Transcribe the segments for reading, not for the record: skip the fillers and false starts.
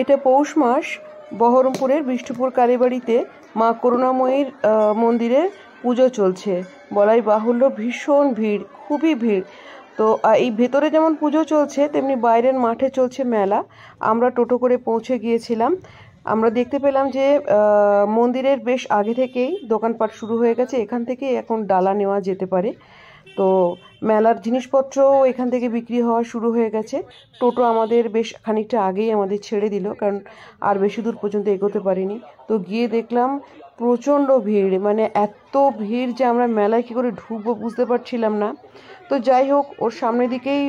এটা পৌষ মাস বহরমপুরের বিষ্ণুপুর কালীবাড়িতে মা করুণাময়ীর মন্দিরে পুজো চলছে। বলাই বাহুল্য ভীষণ ভিড়, খুবই ভিড়। তো এই ভেতরে যেমন পুজো চলছে তেমনি বাইরের মাঠে চলছে মেলা। আমরা টোটো করে পৌঁছে গিয়েছিলাম। আমরা দেখতে পেলাম যে মন্দিরের বেশ আগে থেকেই দোকানপাট শুরু হয়ে গেছে। এখান থেকে এখন ডালা নেওয়া যেতে পারে। তো মেলার জিনিসপত্রও এখান থেকে বিক্রি হওয়া শুরু হয়ে গেছে। টোটো আমাদের বেশ খানিকটা আগেই আমাদের ছেড়ে দিল, কারণ আর বেশি দূর পর্যন্ত এগোতে পারিনি। তো গিয়ে দেখলাম প্রচণ্ড ভিড়, মানে এত ভিড় যে আমরা মেলায় কী করে ঢুকবো বুঝতে পারছিলাম না। তো যাই হোক, ওর সামনের দিকেই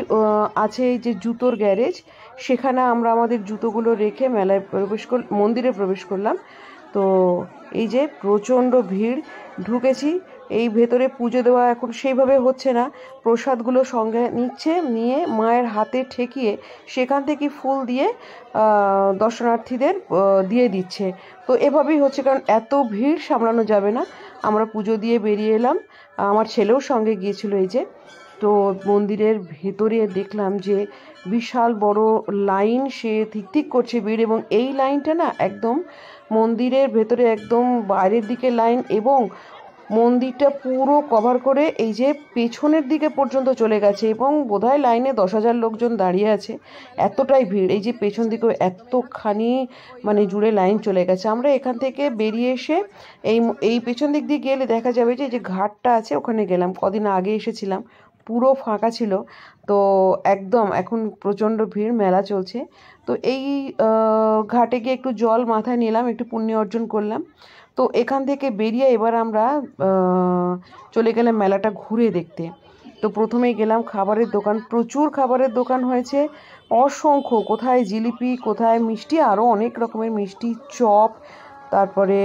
আছে এই যে জুতোর গ্যারেজ, সেখানে আমরা আমাদের জুতোগুলো রেখে মেলায় মন্দিরে প্রবেশ করলাম। তো এই যে প্রচণ্ড ভিড়, ঢুকেছি। এই ভেতরে পুজো দেওয়া এখন সেইভাবে হচ্ছে না, প্রসাদগুলো সঙ্গে নিচ্ছে, নিয়ে মায়ের হাতে ঠেকিয়ে সেখান থেকে ফুল দিয়ে দর্শনার্থীদের দিয়ে দিচ্ছে। তো এভাবেই হচ্ছে, কারণ এত ভিড় সামলানো যাবে না। আমরা পুজো দিয়ে বেরিয়ে এলাম, আমার ছেলেও সঙ্গে গিয়েছিল। এই যে, তো মন্দিরের ভেতরে দেখলাম যে বিশাল বড় লাইন, সে ঠিক করছে ভিড়। এবং এই লাইনটা না একদম মন্দিরের ভেতরে একদম বাইরের দিকে লাইন, এবং মন্দিরটা পুরো কভার করে এই যে পেছনের দিকে পর্যন্ত চলে গেছে, এবং বোধহয় লাইনে 10,000 লোকজন দাঁড়িয়ে আছে, এতটাই ভিড়। এই যে পেছন দিকেও এতখানি মানে জুড়ে লাইন চলে গেছে। আমরা এখান থেকে বেরিয়ে এসে এই পেছন দিক দিয়ে গেলে দেখা যাবে যে যে ঘাটটা আছে ওখানে গেলাম। কদিন আগে এসেছিলাম, পুরো ফাঁকা ছিল। তো একদম এখন প্রচণ্ড ভিড়, মেলা চলছে। তো এই ঘাটে গিয়ে একটু জল মাথায় নিলাম, একটু পুণ্য অর্জন করলাম। তো এখান থেকে বেরিয়ে এবার আমরা চলে গেলাম মেলাটা ঘুরে দেখতে। তো প্রথমেই গেলাম খাবারের দোকান, প্রচুর খাবারের দোকান হয়েছে, অসংখ্য, কোথায় জিলিপি, কোথায় মিষ্টি, আরও অনেক রকমের মিষ্টি, চপ, তারপরে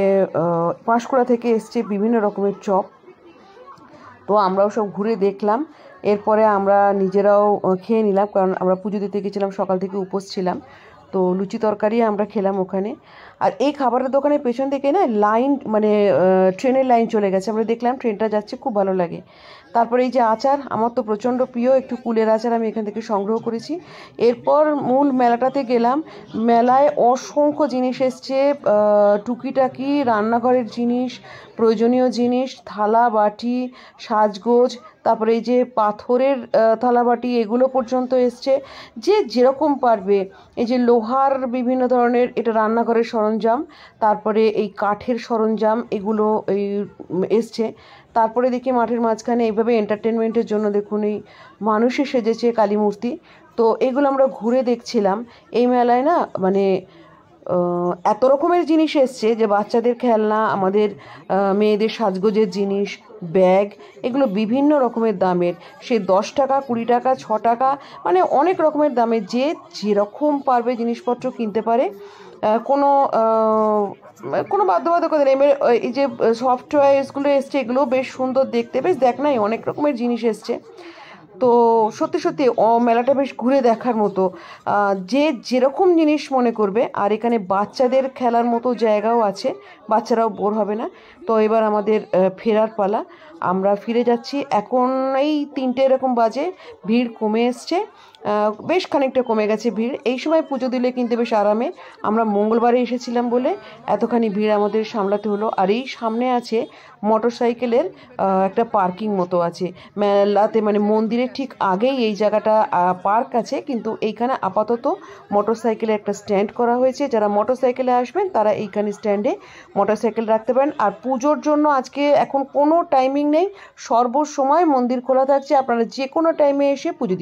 পাঁশকুড়া থেকে এসছে বিভিন্ন রকমের চপ। তো আমরাও সব ঘুরে দেখলাম। এরপরে আমরা নিজেরাও খেয়ে নিলাম, কারণ আমরা পুজো দিতে গেছিলাম, সকাল থেকে উপোস ছিলাম। তো লুচি তরকারি আমরা খেলাম ওখানে। আর এই খাবারের দোকানের পেছন থেকে না লাইন, মানে ট্রেনের লাইন চলে গেছে। আমরা দেখলাম ট্রেনটা যাচ্ছে, খুব ভালো লাগে। তারপরে এই যে আচার, আমার তো প্রচণ্ড প্রিয়, একটু কুলের আচার আমি এখান থেকে সংগ্রহ করেছি। এরপর মূল মেলাটাতে গেলাম। মেলায় অসংখ্য জিনিস এসছে, টুকিটাকি রান্নাঘরের জিনিস, প্রয়োজনীয় জিনিস, থালা বাটি, সাজগোজ, তারপরে এই যে পাথরের থালা বাটি, এগুলো পর্যন্ত এসছে, যে যেরকম পারবে। এই যে লোহার বিভিন্ন ধরনের, এটা রান্নাঘরের সরঞ্জাম, তারপরে এই কাঠের সরঞ্জাম, এগুলো এই এসছে। তারপরে দেখি মাঠের মাঝখানে এইভাবে এন্টারটেনমেন্টের জন্য দেখুন এই মানুষে সেজেছে কালী মূর্তি। তো এগুলো আমরা ঘুরে দেখছিলাম। এই মেলায় না মানে এত রকমের জিনিস এসছে, যে বাচ্চাদের খেলনা, আমাদের মেয়েদের সাজগোজের জিনিস, ব্যাগ, এগুলো বিভিন্ন রকমের দামের, সে 10 টাকা, 20 টাকা, 6 টাকা, মানে অনেক রকমের দামের, যে যেরকম পারবে জিনিসপত্র কিনতে পারে। কোনো কোনো বাধ্যবাধকতা নেই। এই যে সফটওয়্যারসগুলো এসছে, এগুলো বেশ সুন্দর দেখতে, বেশ দেখ নাই, অনেক রকমের জিনিস এসছে। তো সত্যি সত্যি মেলাটা বেশ ঘুরে দেখার মতো, যে যেরকম জিনিস মনে করবে। আর এখানে বাচ্চাদের খেলার মতো জায়গাও আছে, বাচ্চারাও বোর হবে না। তো এবার আমাদের ফেরার পালা, আমরা ফিরে যাচ্ছি। এখন এই 3টে এরকম বাজে, ভিড় কমে এসছে, বেশ খানিকটা কমে গেছে ভিড়। এই সময় পুজো দিলে কিন্তু বেশ আরামে, আমরা মঙ্গলবারে এসেছিলাম বলে এতখানি ভিড় আমাদের সামলাতে হলো। আর এই সামনে আছে মোটরসাইকেলের একটা পার্কিং মতো আছে মেলাতে, মানে মন্দিরের ঠিক আগেই এই জায়গাটা পার্ক আছে, কিন্তু এইখানে আপাতত মোটরসাইকেলের একটা স্ট্যান্ড করা হয়েছে। যারা মোটরসাইকেলে আসবেন তারা এইখানে স্ট্যান্ডে মোটরসাইকেল রাখতে পারেন। আর পুজোর জন্য আজকে এখন কোনো টাইমিং নেই, সর্বসময় মন্দির খোলা থাকছে, আপনারা যে কোনো টাইমে এসে পুজো দিতে